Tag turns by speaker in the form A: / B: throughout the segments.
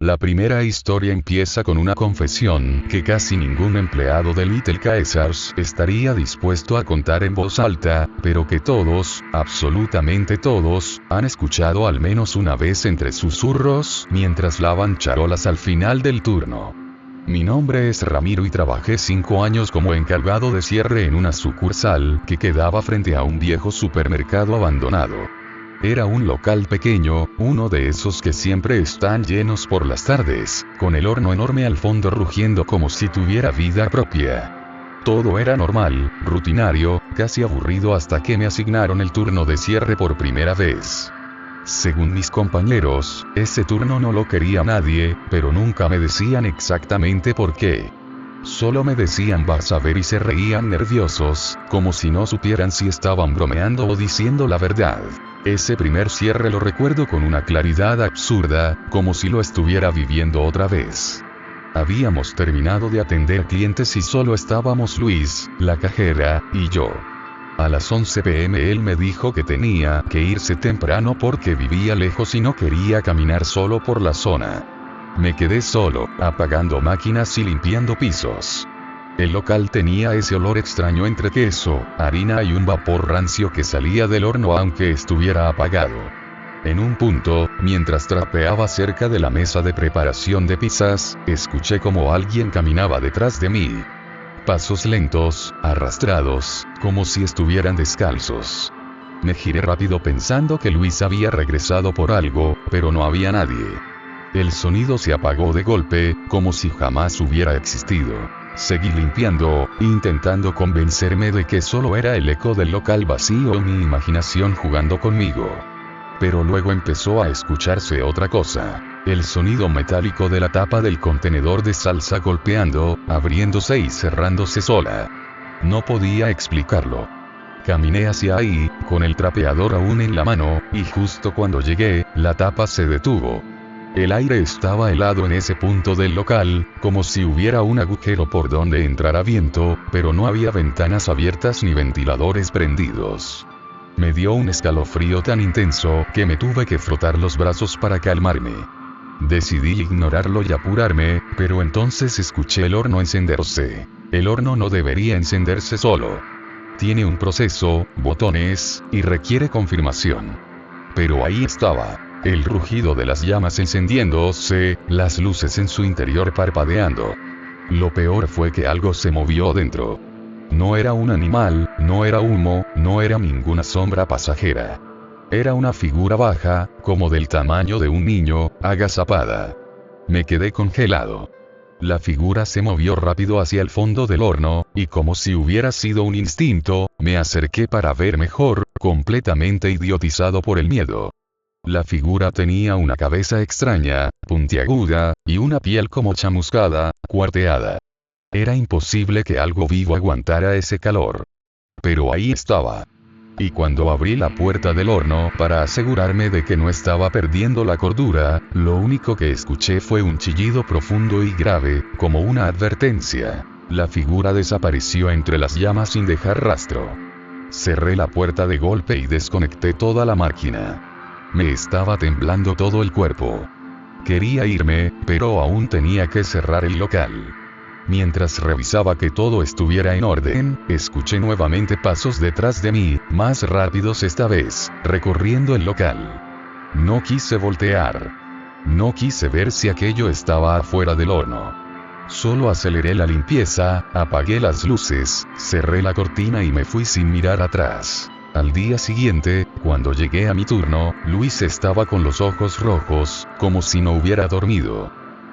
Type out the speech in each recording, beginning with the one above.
A: La primera historia empieza con una confesión que casi ningún empleado de Little Caesars estaría dispuesto a contar en voz alta, pero que todos, absolutamente todos, han escuchado al menos una vez entre susurros mientras lavan charolas al final del turno. Mi nombre es Ramiro y trabajé 5 años como encargado de cierre en una sucursal que quedaba frente a un viejo supermercado abandonado. Era un local pequeño, uno de esos que siempre están llenos por las tardes, con el horno enorme al fondo rugiendo como si tuviera vida propia. Todo era normal, rutinario, casi aburrido hasta que me asignaron el turno de cierre por primera vez. Según mis compañeros, ese turno no lo quería nadie, pero nunca me decían exactamente por qué. Solo me decían vas a ver y se reían nerviosos, como si no supieran si estaban bromeando o diciendo la verdad. Ese primer cierre lo recuerdo con una claridad absurda, como si lo estuviera viviendo otra vez. Habíamos terminado de atender clientes y solo estábamos Luis, la cajera, y yo. A las 11 p.m. él me dijo que tenía que irse temprano porque vivía lejos y no quería caminar solo por la zona. Me quedé solo, apagando máquinas y limpiando pisos. El local tenía ese olor extraño entre queso, harina y un vapor rancio que salía del horno aunque estuviera apagado. En un punto, mientras trapeaba cerca de la mesa de preparación de pizzas, escuché como alguien caminaba detrás de mí. Pasos lentos, arrastrados, como si estuvieran descalzos. Me giré rápido pensando que Luis había regresado por algo, pero no había nadie. El sonido se apagó de golpe, como si jamás hubiera existido. Seguí limpiando, intentando convencerme de que solo era el eco del local vacío o mi imaginación jugando conmigo. Pero luego empezó a escucharse otra cosa. El sonido metálico de la tapa del contenedor de salsa golpeando, abriéndose y cerrándose sola. No podía explicarlo. Caminé hacia ahí, con el trapeador aún en la mano, y justo cuando llegué, la tapa se detuvo. El aire estaba helado en ese punto del local, como si hubiera un agujero por donde entrara viento, pero no había ventanas abiertas ni ventiladores prendidos. Me dio un escalofrío tan intenso que me tuve que frotar los brazos para calmarme. Decidí ignorarlo y apurarme, pero entonces escuché el horno encenderse. El horno no debería encenderse solo. Tiene un proceso, botones, y requiere confirmación. Pero ahí estaba. El rugido de las llamas encendiéndose, las luces en su interior parpadeando. Lo peor fue que algo se movió dentro. No era un animal, no era humo, no era ninguna sombra pasajera. Era una figura baja, como del tamaño de un niño, agazapada. Me quedé congelado. La figura se movió rápido hacia el fondo del horno, y como si hubiera sido un instinto, me acerqué para ver mejor, completamente idiotizado por el miedo. La figura tenía una cabeza extraña, puntiaguda, y una piel como chamuscada, cuarteada. Era imposible que algo vivo aguantara ese calor. Pero ahí estaba. Y cuando abrí la puerta del horno para asegurarme de que no estaba perdiendo la cordura, lo único que escuché fue un chillido profundo y grave, como una advertencia. La figura desapareció entre las llamas sin dejar rastro. Cerré la puerta de golpe y desconecté toda la máquina. Me estaba temblando todo el cuerpo. Quería irme, pero aún tenía que cerrar el local. Mientras revisaba que todo estuviera en orden, escuché nuevamente pasos detrás de mí, más rápidos esta vez, recorriendo el local. No quise voltear. No quise ver si aquello estaba afuera del horno. Solo aceleré la limpieza, apagué las luces, cerré la cortina y me fui sin mirar atrás. Al día siguiente, cuando llegué a mi turno, Luis estaba con los ojos rojos, como si no hubiera dormido.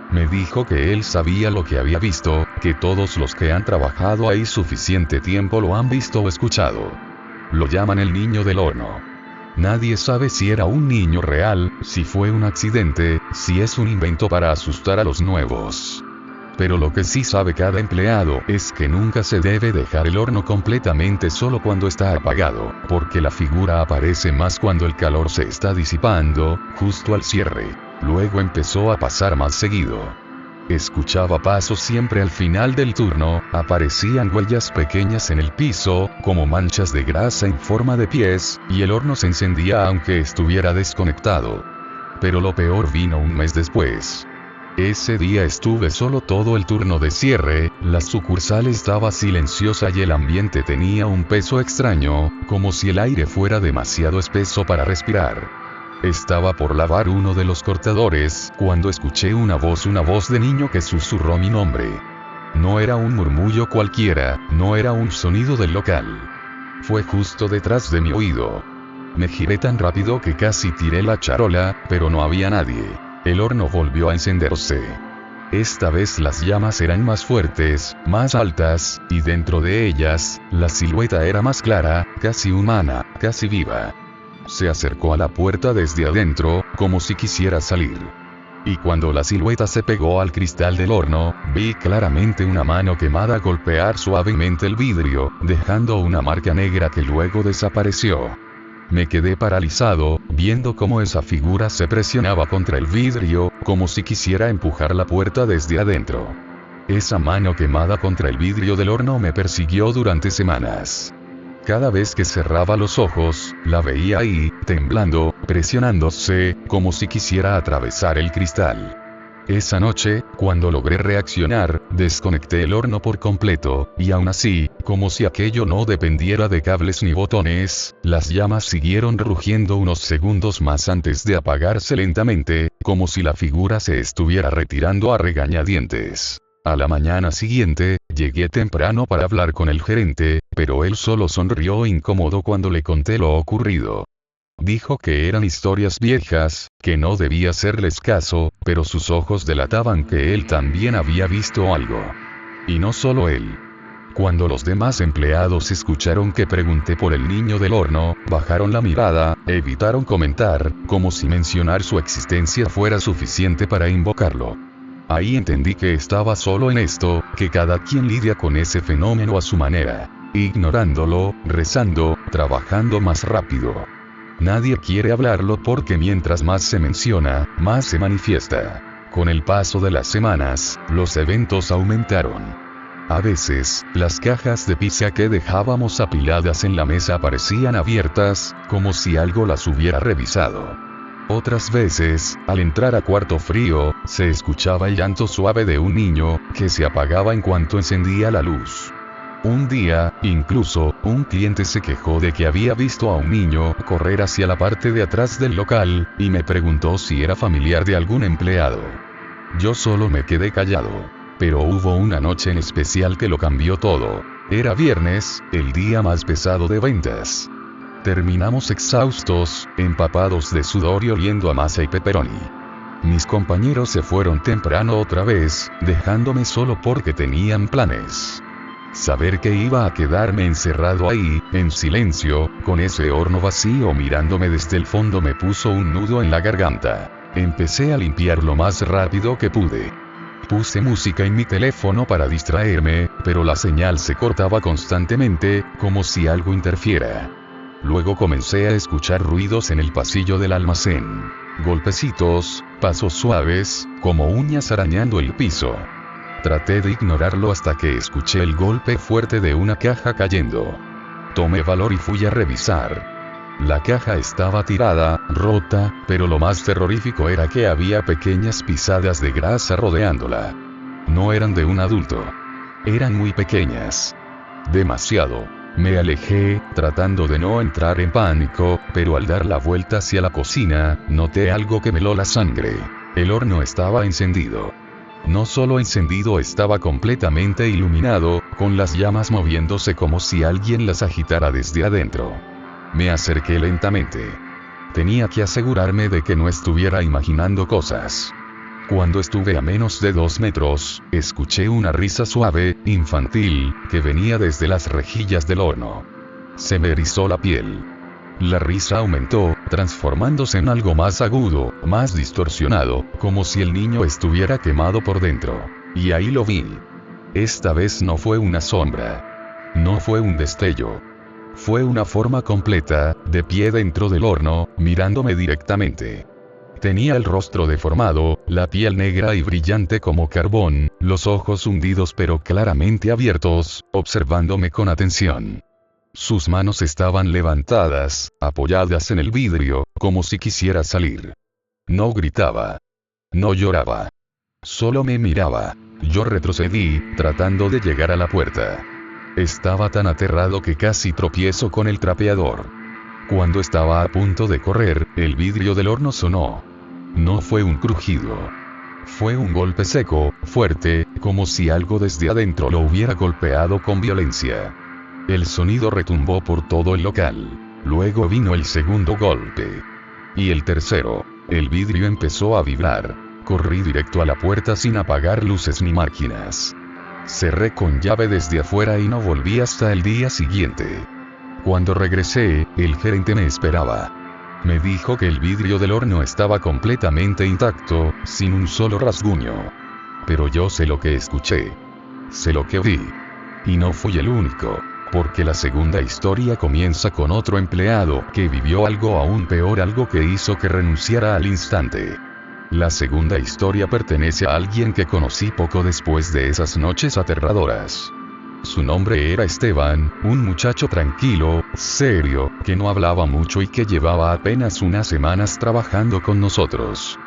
A: Me dijo que él sabía lo que había visto, que todos los que han trabajado ahí suficiente tiempo lo han visto o escuchado. Lo llaman el niño del horno. Nadie sabe si era un niño real, si fue un accidente, si es un invento para asustar a los nuevos. Pero lo que sí sabe cada empleado es que nunca se debe dejar el horno completamente solo cuando está apagado, porque la figura aparece más cuando el calor se está disipando, justo al cierre. Luego empezó a pasar más seguido. Escuchaba pasos siempre al final del turno, aparecían huellas pequeñas en el piso, como manchas de grasa en forma de pies, y el horno se encendía aunque estuviera desconectado. Pero lo peor vino un mes después. Ese día estuve solo todo el turno de cierre, la sucursal estaba silenciosa y el ambiente tenía un peso extraño, como si el aire fuera demasiado espeso para respirar. Estaba por lavar uno de los cortadores, cuando escuché una voz de niño que susurró mi nombre. No era un murmullo cualquiera, no era un sonido del local. Fue justo detrás de mi oído. Me giré tan rápido que casi tiré la charola, pero no había nadie. El horno volvió a encenderse. Esta vez las llamas eran más fuertes, más altas, y dentro de ellas, la silueta era más clara, casi humana, casi viva. Se acercó a la puerta desde adentro, como si quisiera salir. Y cuando la silueta se pegó al cristal del horno, vi claramente una mano quemada golpear suavemente el vidrio, dejando una marca negra que luego desapareció. Me quedé paralizado, viendo cómo esa figura se presionaba contra el vidrio, como si quisiera empujar la puerta desde adentro. Esa mano quemada contra el vidrio del horno me persiguió durante semanas. Cada vez que cerraba los ojos, la veía ahí, temblando, presionándose, como si quisiera atravesar el cristal. Esa noche, cuando logré reaccionar, desconecté el horno por completo, y aún así, como si aquello no dependiera de cables ni botones, las llamas siguieron rugiendo unos segundos más antes de apagarse lentamente, como si la figura se estuviera retirando a regañadientes. A la mañana siguiente, llegué temprano para hablar con el gerente, pero él solo sonrió incómodo cuando le conté lo ocurrido. Dijo que eran historias viejas, que no debía hacerles caso, pero sus ojos delataban que él también había visto algo. Y no solo él. Cuando los demás empleados escucharon que pregunté por el niño del horno, bajaron la mirada, evitaron comentar, como si mencionar su existencia fuera suficiente para invocarlo. Ahí entendí que estaba solo en esto, que cada quien lidia con ese fenómeno a su manera. Ignorándolo, rezando, trabajando más rápido. Nadie quiere hablarlo porque mientras más se menciona, más se manifiesta. Con el paso de las semanas, los eventos aumentaron. A veces, las cajas de pizza que dejábamos apiladas en la mesa aparecían abiertas, como si algo las hubiera revisado. Otras veces, al entrar a cuarto frío, se escuchaba el llanto suave de un niño, que se apagaba en cuanto encendía la luz. Un día, incluso, un cliente se quejó de que había visto a un niño correr hacia la parte de atrás del local, y me preguntó si era familiar de algún empleado. Yo solo me quedé callado. Pero hubo una noche en especial que lo cambió todo. Era viernes, el día más pesado de ventas. Terminamos exhaustos, empapados de sudor y oliendo a masa y pepperoni. Mis compañeros se fueron temprano otra vez, dejándome solo porque tenían planes. Saber que iba a quedarme encerrado ahí, en silencio, con ese horno vacío mirándome desde el fondo me puso un nudo en la garganta. Empecé a limpiar lo más rápido que pude. Puse música en mi teléfono para distraerme, pero la señal se cortaba constantemente, como si algo interfiera. Luego comencé a escuchar ruidos en el pasillo del almacén. Golpecitos, pasos suaves, como uñas arañando el piso. Traté de ignorarlo hasta que escuché el golpe fuerte de una caja cayendo. Tomé valor y fui a revisar. La caja estaba tirada, rota, pero lo más terrorífico era que había pequeñas pisadas de grasa rodeándola. No eran de un adulto. Eran muy pequeñas. Demasiado. Me alejé, tratando de no entrar en pánico, pero al dar la vuelta hacia la cocina, noté algo que me heló la sangre. El horno estaba encendido. No solo encendido, estaba completamente iluminado, con las llamas moviéndose como si alguien las agitara desde adentro. Me acerqué lentamente. Tenía que asegurarme de que no estuviera imaginando cosas. Cuando estuve a menos de 2 metros, escuché una risa suave, infantil, que venía desde las rejillas del horno. Se me erizó la piel. La risa aumentó, transformándose en algo más agudo, más distorsionado, como si el niño estuviera quemado por dentro. Y ahí lo vi. Esta vez no fue una sombra. No fue un destello. Fue una forma completa, de pie dentro del horno, mirándome directamente. Tenía el rostro deformado, la piel negra y brillante como carbón, los ojos hundidos pero claramente abiertos, observándome con atención. Sus manos estaban levantadas, apoyadas en el vidrio, como si quisiera salir. No gritaba. No lloraba. Solo me miraba. Yo retrocedí, tratando de llegar a la puerta. Estaba tan aterrado que casi tropiezo con el trapeador. Cuando estaba a punto de correr, el vidrio del horno sonó. No fue un crujido. Fue un golpe seco, fuerte, como si algo desde adentro lo hubiera golpeado con violencia. El sonido retumbó por todo el local. Luego vino el segundo golpe. Y el tercero. El vidrio empezó a vibrar. Corrí directo a la puerta sin apagar luces ni máquinas. Cerré con llave desde afuera y no volví hasta el día siguiente. Cuando regresé, el gerente me esperaba. Me dijo que el vidrio del horno estaba completamente intacto, sin un solo rasguño. Pero yo sé lo que escuché. Sé lo que vi. Y no fui el único, porque la segunda historia comienza con otro empleado que vivió algo aún peor, algo que hizo que renunciara al instante. La segunda historia pertenece a alguien que conocí poco después de esas noches aterradoras. Su nombre era Esteban, un muchacho tranquilo, serio, que no hablaba mucho y que llevaba apenas unas semanas trabajando con nosotros.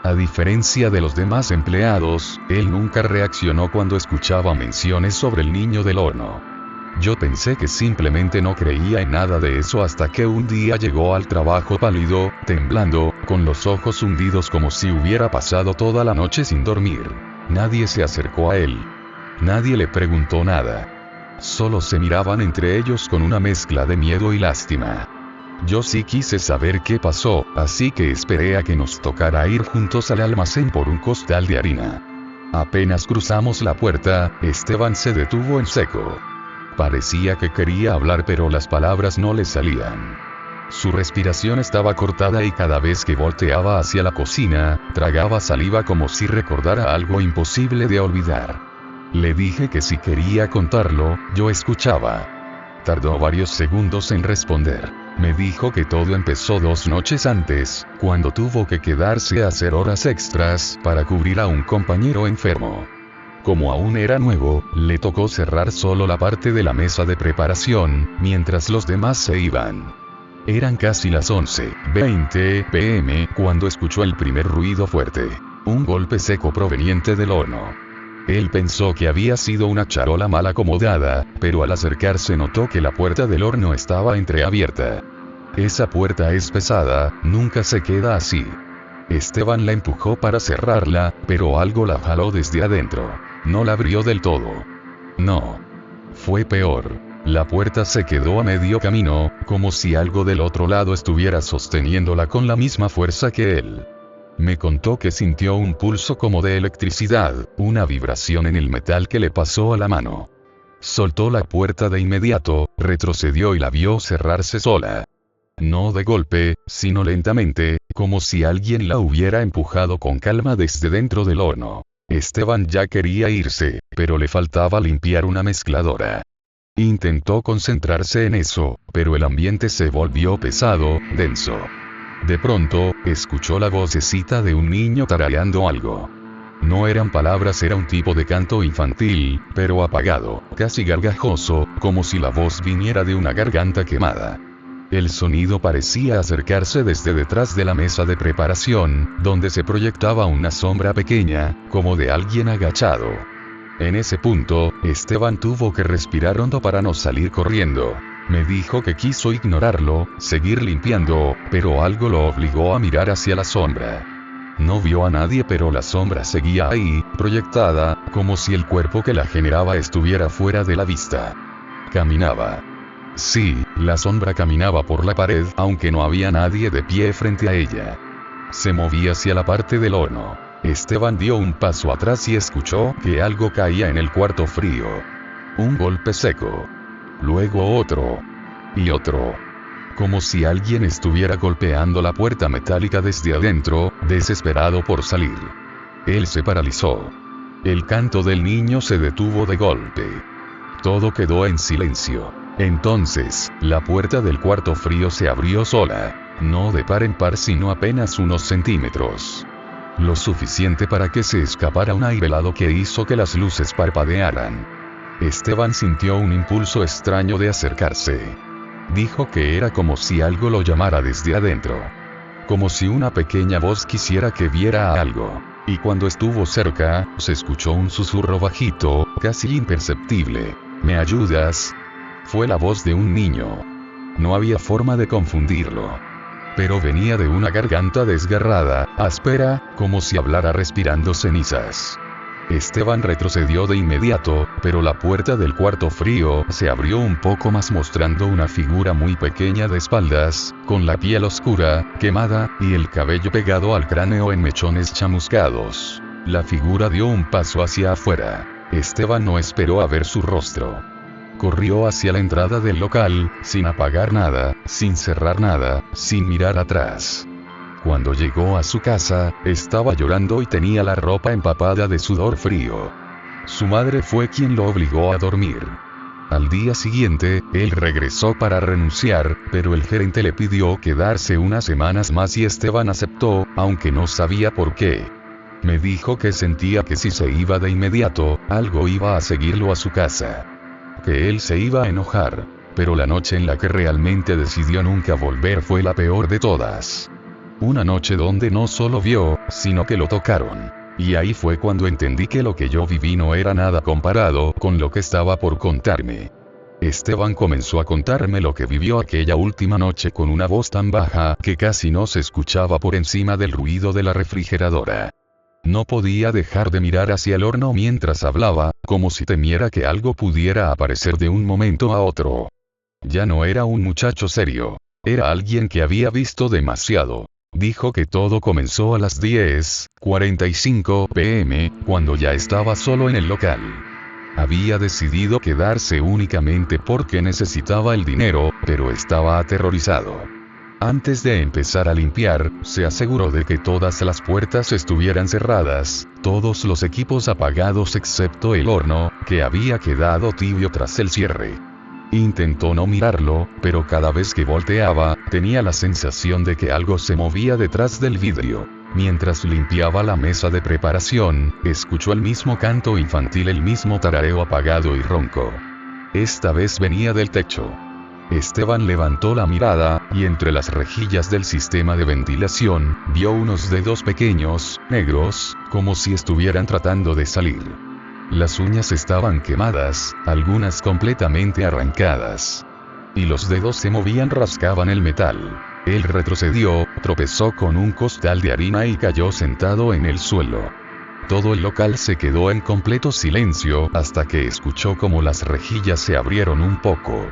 A: A diferencia de los demás empleados, él nunca reaccionó cuando escuchaba menciones sobre el niño del horno. Yo pensé que simplemente no creía en nada de eso hasta que un día llegó al trabajo pálido, temblando, con los ojos hundidos como si hubiera pasado toda la noche sin dormir. Nadie se acercó a él. Nadie le preguntó nada. Solo se miraban entre ellos con una mezcla de miedo y lástima. Yo sí quise saber qué pasó, así que esperé a que nos tocara ir juntos al almacén por un costal de harina. Apenas cruzamos la puerta, Esteban se detuvo en seco. Parecía que quería hablar pero las palabras no le salían. Su respiración estaba cortada y cada vez que volteaba hacia la cocina, tragaba saliva como si recordara algo imposible de olvidar. Le dije que si quería contarlo, yo escuchaba. Tardó varios segundos en responder. Me dijo que todo empezó 2 noches antes, cuando tuvo que quedarse a hacer horas extras para cubrir a un compañero enfermo. Como aún era nuevo, le tocó cerrar solo la parte de la mesa de preparación, mientras los demás se iban. Eran casi las 11:20 p.m. cuando escuchó el primer ruido fuerte. Un golpe seco proveniente del horno. Él pensó que había sido una charola mal acomodada, pero al acercarse notó que la puerta del horno estaba entreabierta. Esa puerta es pesada, nunca se queda así. Esteban la empujó para cerrarla, pero algo la jaló desde adentro. No la abrió del todo. No. Fue peor. La puerta se quedó a medio camino, como si algo del otro lado estuviera sosteniéndola con la misma fuerza que él. Me contó que sintió un pulso como de electricidad, una vibración en el metal que le pasó a la mano. Soltó la puerta de inmediato, retrocedió y la vio cerrarse sola. No de golpe, sino lentamente, como si alguien la hubiera empujado con calma desde dentro del horno. Esteban ya quería irse, pero le faltaba limpiar una mezcladora. Intentó concentrarse en eso, pero el ambiente se volvió pesado, denso. De pronto, escuchó la vocecita de un niño tarareando algo. No eran palabras, era un tipo de canto infantil, pero apagado, casi gargajoso, como si la voz viniera de una garganta quemada. El sonido parecía acercarse desde detrás de la mesa de preparación, donde se proyectaba una sombra pequeña, como de alguien agachado. En ese punto, Esteban tuvo que respirar hondo para no salir corriendo. Me dijo que quiso ignorarlo, seguir limpiando, pero algo lo obligó a mirar hacia la sombra. No vio a nadie, pero la sombra seguía ahí, proyectada, como si el cuerpo que la generaba estuviera fuera de la vista. Caminaba. Sí, la sombra caminaba por la pared, aunque no había nadie de pie frente a ella. Se movía hacia la parte del horno. Esteban dio un paso atrás y escuchó que algo caía en el cuarto frío. Un golpe seco. Luego otro. Y otro. Como si alguien estuviera golpeando la puerta metálica desde adentro, desesperado por salir. Él se paralizó. El canto del niño se detuvo de golpe. Todo quedó en silencio. Entonces, la puerta del cuarto frío se abrió sola. No de par en par, sino apenas unos centímetros. Lo suficiente para que se escapara un aire helado que hizo que las luces parpadearan. Esteban sintió un impulso extraño de acercarse. Dijo que era como si algo lo llamara desde adentro. como si una pequeña voz quisiera que viera algo. Y cuando estuvo cerca, se escuchó un susurro bajito, casi imperceptible. ¿Me ayudas? Fue la voz de un niño. No había forma de confundirlo. Pero venía de una garganta desgarrada, áspera, como si hablara respirando cenizas. Esteban retrocedió de inmediato, pero la puerta del cuarto frío se abrió un poco más mostrando una figura muy pequeña de espaldas, con la piel oscura, quemada, y el cabello pegado al cráneo en mechones chamuscados. La figura dio un paso hacia afuera. Esteban no esperó a ver su rostro. Corrió hacia la entrada del local, sin apagar nada, sin cerrar nada, sin mirar atrás. Cuando llegó a su casa, estaba llorando y tenía la ropa empapada de sudor frío. Su madre fue quien lo obligó a dormir. Al día siguiente, él regresó para renunciar, pero el gerente le pidió quedarse unas semanas más y Esteban aceptó, aunque no sabía por qué. Me dijo que sentía que si se iba de inmediato, algo iba a seguirlo a su casa. Que él se iba a enojar. Pero la noche en la que realmente decidió nunca volver fue la peor de todas. Una noche donde no solo vio, sino que lo tocaron. Y ahí fue cuando entendí que lo que yo viví no era nada comparado con lo que estaba por contarme. Esteban comenzó a contarme lo que vivió aquella última noche con una voz tan baja que casi no se escuchaba por encima del ruido de la refrigeradora. No podía dejar de mirar hacia el horno mientras hablaba, como si temiera que algo pudiera aparecer de un momento a otro. Ya no era un muchacho serio. Era alguien que había visto demasiado. Dijo que todo comenzó a las 10:45 p.m., cuando ya estaba solo en el local. Había decidido quedarse únicamente porque necesitaba el dinero, pero estaba aterrorizado. Antes de empezar a limpiar, se aseguró de que todas las puertas estuvieran cerradas, todos los equipos apagados excepto el horno, que había quedado tibio tras el cierre. Intentó no mirarlo, pero cada vez que volteaba, tenía la sensación de que algo se movía detrás del vidrio. Mientras limpiaba la mesa de preparación, escuchó el mismo canto infantil, el mismo tarareo apagado y ronco. Esta vez venía del techo. Esteban levantó la mirada, y entre las rejillas del sistema de ventilación, vio unos dedos pequeños, negros, como si estuvieran tratando de salir. Las uñas estaban quemadas, algunas completamente arrancadas. Y los dedos se movían, rascaban el metal. Él retrocedió, tropezó con un costal de harina y cayó sentado en el suelo. Todo el local se quedó en completo silencio hasta que escuchó como las rejillas se abrieron un poco.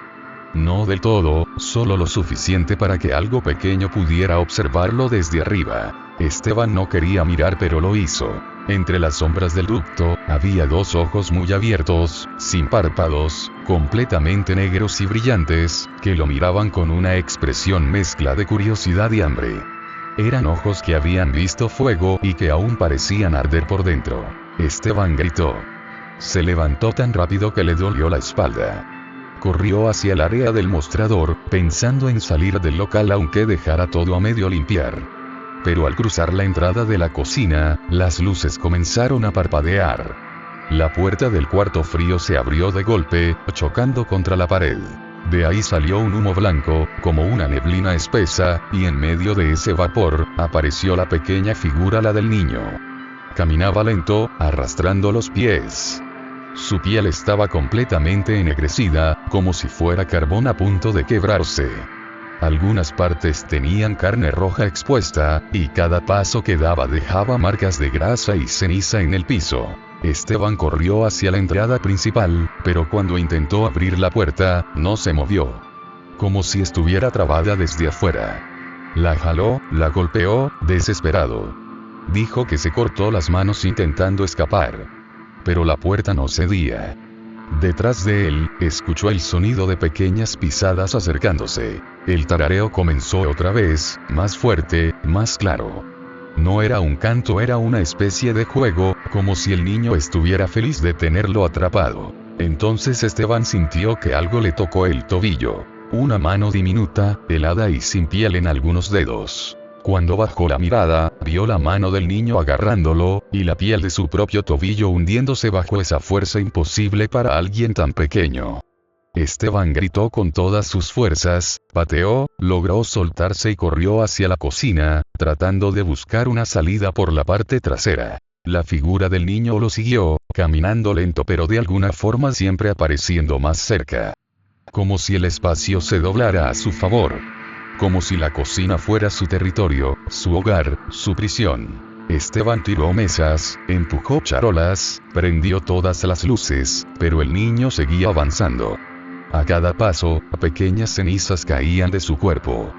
A: No del todo, solo lo suficiente para que algo pequeño pudiera observarlo desde arriba. Esteban no quería mirar pero lo hizo. Entre las sombras del ducto, había dos ojos muy abiertos, sin párpados, completamente negros y brillantes, que lo miraban con una expresión mezcla de curiosidad y hambre. Eran ojos que habían visto fuego y que aún parecían arder por dentro. Esteban gritó. Se levantó tan rápido que le dolió la espalda. Corrió hacia el área del mostrador, pensando en salir del local aunque dejara todo a medio limpiar. Pero al cruzar la entrada de la cocina, las luces comenzaron a parpadear. La puerta del cuarto frío se abrió de golpe, chocando contra la pared. De ahí salió un humo blanco, como una neblina espesa, y en medio de ese vapor, apareció la pequeña figura, la del niño. Caminaba lento, arrastrando los pies. Su piel estaba completamente ennegrecida, como si fuera carbón a punto de quebrarse. Algunas partes tenían carne roja expuesta, y cada paso que daba dejaba marcas de grasa y ceniza en el piso. Esteban corrió hacia la entrada principal, pero cuando intentó abrir la puerta, no se movió. Como si estuviera trabada desde afuera. La jaló, la golpeó, desesperado. Dijo que se cortó las manos intentando escapar. Pero la puerta no cedía. Detrás de él, escuchó el sonido de pequeñas pisadas acercándose. El tarareo comenzó otra vez, más fuerte, más claro. No era un canto, era una especie de juego, como si el niño estuviera feliz de tenerlo atrapado. Entonces Esteban sintió que algo le tocó el tobillo. Una mano diminuta, helada y sin piel en algunos dedos. Cuando bajó la mirada, vio la mano del niño agarrándolo, y la piel de su propio tobillo hundiéndose bajo esa fuerza imposible para alguien tan pequeño. Esteban gritó con todas sus fuerzas, pateó, logró soltarse y corrió hacia la cocina, tratando de buscar una salida por la parte trasera. La figura del niño lo siguió, caminando lento pero de alguna forma siempre apareciendo más cerca. Como si el espacio se doblara a su favor. Como si la cocina fuera su territorio, su hogar, su prisión. Esteban tiró mesas, empujó charolas, prendió todas las luces, pero el niño seguía avanzando. A cada paso, pequeñas cenizas caían de su cuerpo.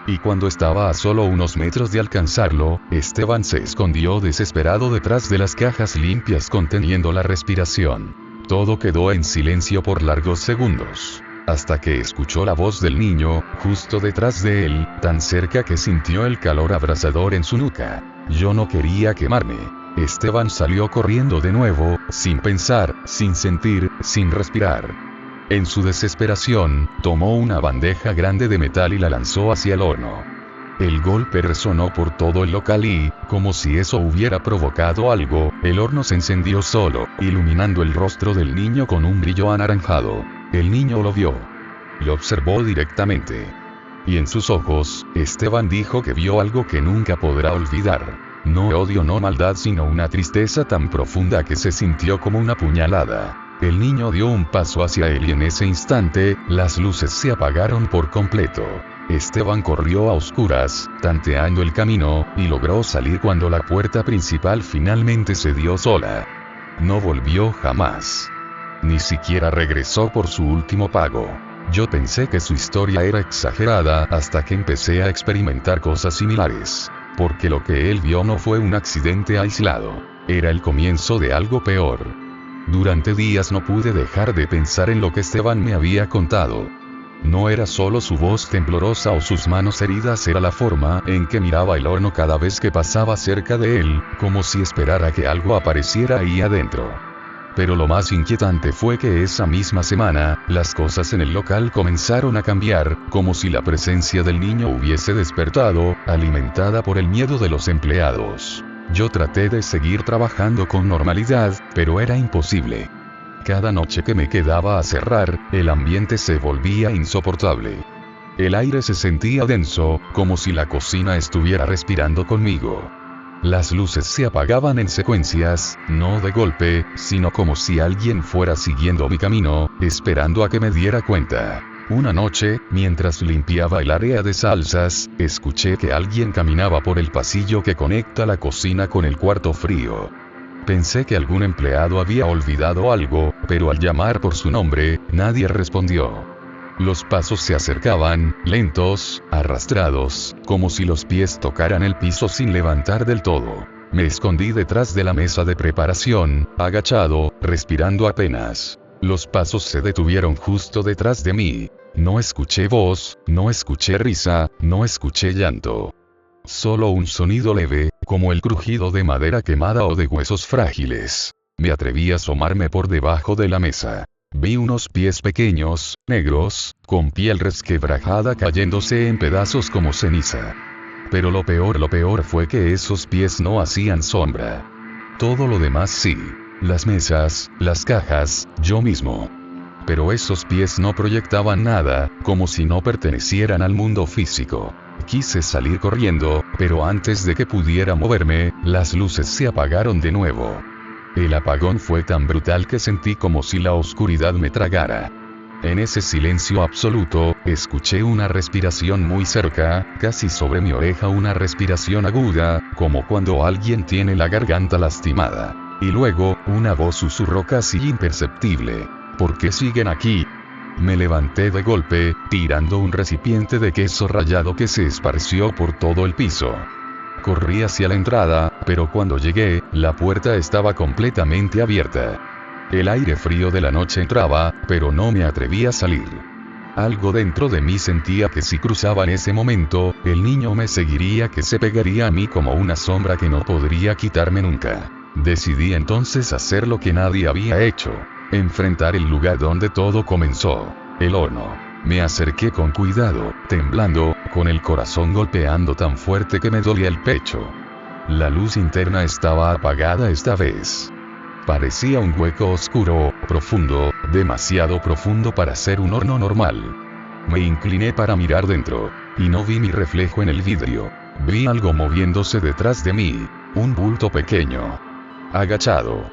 A: Y cuando estaba a solo unos metros de alcanzarlo, Esteban se escondió desesperado detrás de las cajas limpias conteniendo la respiración. Todo quedó en silencio por largos segundos. Hasta que escuchó la voz del niño, justo detrás de él, tan cerca que sintió el calor abrasador en su nuca. Yo no quería quemarme. Esteban salió corriendo de nuevo, sin pensar, sin sentir, sin respirar. En su desesperación, tomó una bandeja grande de metal y la lanzó hacia el horno. El golpe resonó por todo el local y, como si eso hubiera provocado algo, el horno se encendió solo, iluminando el rostro del niño con un brillo anaranjado. El niño lo vio. Lo observó directamente. Y en sus ojos, Esteban dijo que vio algo que nunca podrá olvidar. No odio, no maldad, sino una tristeza tan profunda que se sintió como una puñalada. El niño dio un paso hacia él y en ese instante, las luces se apagaron por completo. Esteban corrió a oscuras, tanteando el camino, y logró salir cuando la puerta principal finalmente se dio sola. No volvió jamás. Ni siquiera regresó por su último pago. Yo pensé que su historia era exagerada hasta que empecé a experimentar cosas similares. Porque lo que él vio no fue un accidente aislado. Era el comienzo de algo peor. Durante días no pude dejar de pensar en lo que Esteban me había contado. No era solo su voz temblorosa o sus manos heridas, era la forma en que miraba el horno cada vez que pasaba cerca de él, como si esperara que algo apareciera ahí adentro. Pero lo más inquietante fue que esa misma semana, las cosas en el local comenzaron a cambiar, como si la presencia del niño hubiese despertado, alimentada por el miedo de los empleados. Yo traté de seguir trabajando con normalidad, pero era imposible. Cada noche que me quedaba a cerrar, el ambiente se volvía insoportable. El aire se sentía denso, como si la cocina estuviera respirando conmigo. Las luces se apagaban en secuencias, no de golpe, sino como si alguien fuera siguiendo mi camino, esperando a que me diera cuenta. Una noche, mientras limpiaba el área de salsas, escuché que alguien caminaba por el pasillo que conecta la cocina con el cuarto frío. Pensé que algún empleado había olvidado algo, pero al llamar por su nombre, nadie respondió. Los pasos se acercaban, lentos, arrastrados, como si los pies tocaran el piso sin levantar del todo. Me escondí detrás de la mesa de preparación, agachado, respirando apenas. Los pasos se detuvieron justo detrás de mí. No escuché voz, no escuché risa, no escuché llanto. Solo un sonido leve, como el crujido de madera quemada o de huesos frágiles. Me atreví a asomarme por debajo de la mesa. Vi unos pies pequeños, negros, con piel resquebrajada cayéndose en pedazos como ceniza. Pero lo peor fue que esos pies no hacían sombra. Todo lo demás sí. Las mesas, las cajas, yo mismo. Pero esos pies no proyectaban nada, como si no pertenecieran al mundo físico. Quise salir corriendo, pero antes de que pudiera moverme, las luces se apagaron de nuevo. El apagón fue tan brutal que sentí como si la oscuridad me tragara. En ese silencio absoluto, escuché una respiración muy cerca, casi sobre mi oreja, una respiración aguda, como cuando alguien tiene la garganta lastimada. Y luego, una voz susurró casi imperceptible. ¿Por qué siguen aquí? Me levanté de golpe, tirando un recipiente de queso rallado que se esparció por todo el piso. Corrí hacia la entrada, pero cuando llegué, la puerta estaba completamente abierta. El aire frío de la noche entraba, pero no me atreví a salir. Algo dentro de mí sentía que si cruzaba en ese momento, el niño me seguiría, que se pegaría a mí como una sombra que no podría quitarme nunca. Decidí entonces hacer lo que nadie había hecho. Enfrentar el lugar donde todo comenzó. El horno. Me acerqué con cuidado, temblando, con el corazón golpeando tan fuerte que me dolía el pecho. La luz interna estaba apagada esta vez. Parecía un hueco oscuro, profundo, demasiado profundo para ser un horno normal. Me incliné para mirar dentro, y no vi mi reflejo en el vidrio. Vi algo moviéndose detrás de mí, un bulto pequeño, agachado,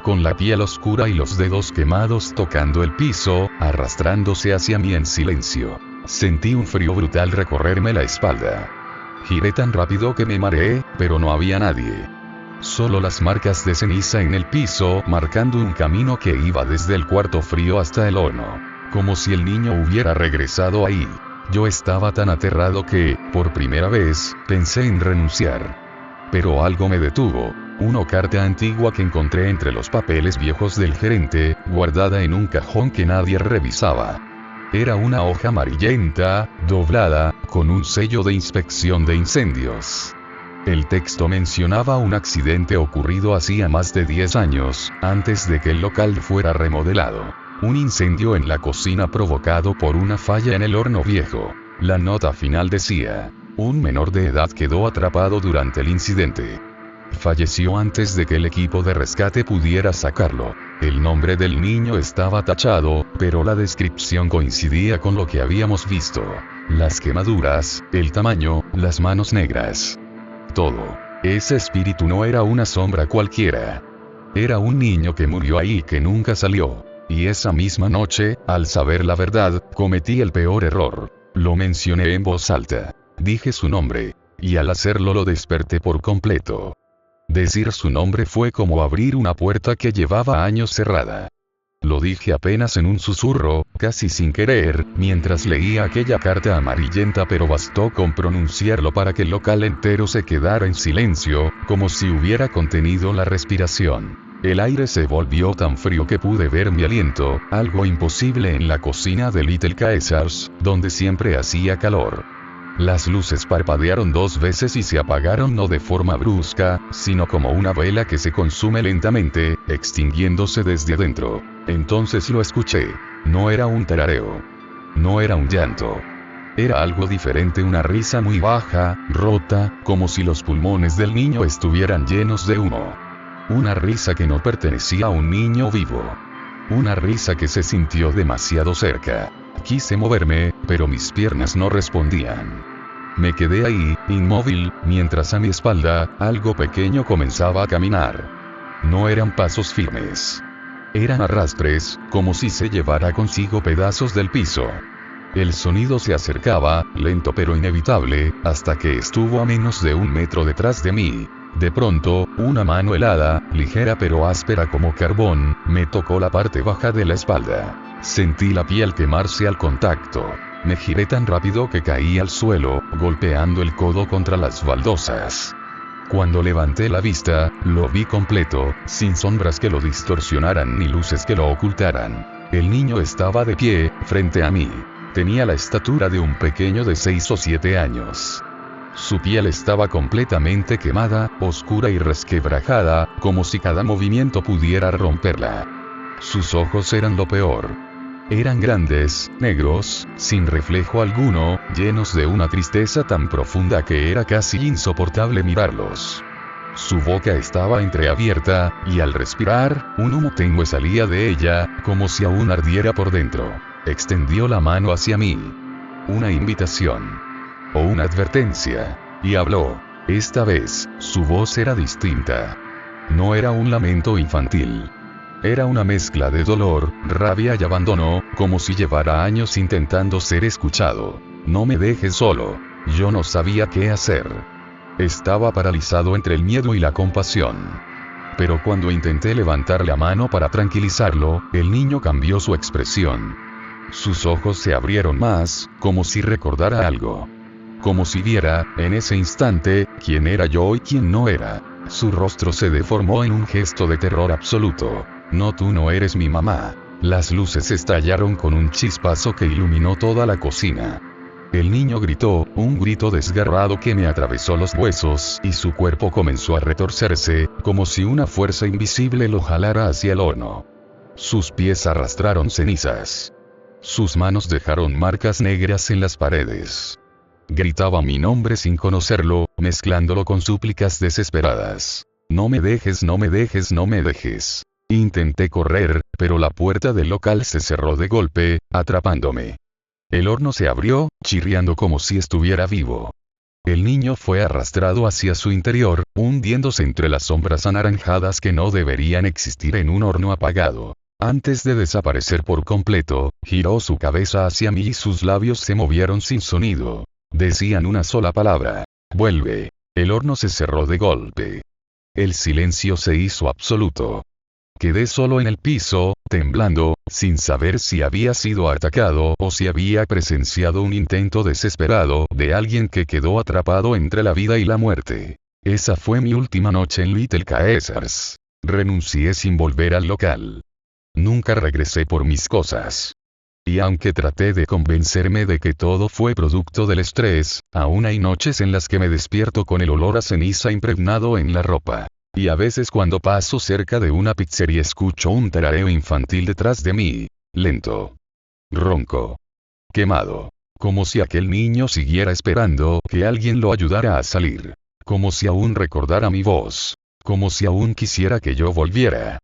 A: con la piel oscura y los dedos quemados tocando el piso, arrastrándose hacia mí en silencio. Sentí un frío brutal recorrerme la espalda. Giré tan rápido que me mareé, pero no había nadie. Solo las marcas de ceniza en el piso, marcando un camino que iba desde el cuarto frío hasta el horno. Como si el niño hubiera regresado ahí. Yo estaba tan aterrado que, por primera vez, pensé en renunciar. Pero algo me detuvo. Una carta antigua que encontré entre los papeles viejos del gerente, guardada en un cajón que nadie revisaba. Era una hoja amarillenta, doblada, con un sello de inspección de incendios. El texto mencionaba un accidente ocurrido hacía más de 10 años, antes de que el local fuera remodelado. Un incendio en la cocina provocado por una falla en el horno viejo. La nota final decía: un menor de edad quedó atrapado durante el incidente. Falleció antes de que el equipo de rescate pudiera sacarlo. El nombre del niño estaba tachado, pero la descripción coincidía con lo que habíamos visto. Las quemaduras, el tamaño, las manos negras. Todo. Ese espíritu no era una sombra cualquiera. Era un niño que murió ahí y que nunca salió. Y esa misma noche, al saber la verdad, cometí el peor error. Lo mencioné en voz alta. Dije su nombre. Y al hacerlo lo desperté por completo. Decir su nombre fue como abrir una puerta que llevaba años cerrada. Lo dije apenas en un susurro, casi sin querer, mientras leía aquella carta amarillenta, pero bastó con pronunciarlo para que el local entero se quedara en silencio, como si hubiera contenido la respiración. El aire se volvió tan frío que pude ver mi aliento, algo imposible en la cocina de Little Caesars, donde siempre hacía calor. Las luces parpadearon 2 veces y se apagaron no de forma brusca, sino como una vela que se consume lentamente, extinguiéndose desde adentro. Entonces lo escuché. No era un tarareo. No era un llanto. Era algo diferente, una risa muy baja, rota, como si los pulmones del niño estuvieran llenos de humo. Una risa que no pertenecía a un niño vivo. Una risa que se sintió demasiado cerca. Quise moverme, pero mis piernas no respondían. Me quedé ahí, inmóvil, mientras a mi espalda, algo pequeño comenzaba a caminar. No eran pasos firmes. Eran arrastres, como si se llevara consigo pedazos del piso. El sonido se acercaba, lento pero inevitable, hasta que estuvo a menos de 1 metro detrás de mí. De pronto, una mano helada, ligera pero áspera como carbón, me tocó la parte baja de la espalda. Sentí la piel quemarse al contacto. Me giré tan rápido que caí al suelo, golpeando el codo contra las baldosas. Cuando levanté la vista, lo vi completo, sin sombras que lo distorsionaran ni luces que lo ocultaran. El niño estaba de pie, frente a mí. Tenía la estatura de un pequeño de 6 o 7 años. Su piel estaba completamente quemada, oscura y resquebrajada, como si cada movimiento pudiera romperla. Sus ojos eran lo peor. Eran grandes, negros, sin reflejo alguno, llenos de una tristeza tan profunda que era casi insoportable mirarlos. Su boca estaba entreabierta, y al respirar, un humo tenue salía de ella, como si aún ardiera por dentro. Extendió la mano hacia mí. Una invitación. O una advertencia. Y habló. Esta vez, su voz era distinta. No era un lamento infantil. Era una mezcla de dolor, rabia y abandono, como si llevara años intentando ser escuchado. No me dejes solo. Yo no sabía qué hacer. Estaba paralizado entre el miedo y la compasión. Pero cuando intenté levantar la mano para tranquilizarlo, el niño cambió su expresión. Sus ojos se abrieron más, como si recordara algo. Como si viera, en ese instante, quién era yo y quién no era. Su rostro se deformó en un gesto de terror absoluto. No, tú no eres mi mamá. Las luces estallaron con un chispazo que iluminó toda la cocina. El niño gritó, un grito desgarrado que me atravesó los huesos, y su cuerpo comenzó a retorcerse, como si una fuerza invisible lo jalara hacia el horno. Sus pies arrastraron cenizas. Sus manos dejaron marcas negras en las paredes. Gritaba mi nombre sin conocerlo, mezclándolo con súplicas desesperadas. No me dejes, no me dejes, no me dejes. Intenté correr, pero la puerta del local se cerró de golpe, atrapándome. El horno se abrió, chirriando como si estuviera vivo. El niño fue arrastrado hacia su interior, hundiéndose entre las sombras anaranjadas que no deberían existir en un horno apagado. Antes de desaparecer por completo, giró su cabeza hacia mí y sus labios se movieron sin sonido. Decían una sola palabra. Vuelve. El horno se cerró de golpe. El silencio se hizo absoluto. Quedé solo en el piso, temblando, sin saber si había sido atacado o si había presenciado un intento desesperado de alguien que quedó atrapado entre la vida y la muerte. Esa fue mi última noche en Little Caesars. Renuncié sin volver al local. Nunca regresé por mis cosas. Y aunque traté de convencerme de que todo fue producto del estrés, aún hay noches en las que me despierto con el olor a ceniza impregnado en la ropa. Y a veces cuando paso cerca de una pizzería escucho un tarareo infantil detrás de mí. Lento. Ronco. Quemado. Como si aquel niño siguiera esperando que alguien lo ayudara a salir. Como si aún recordara mi voz. Como si aún quisiera que yo volviera.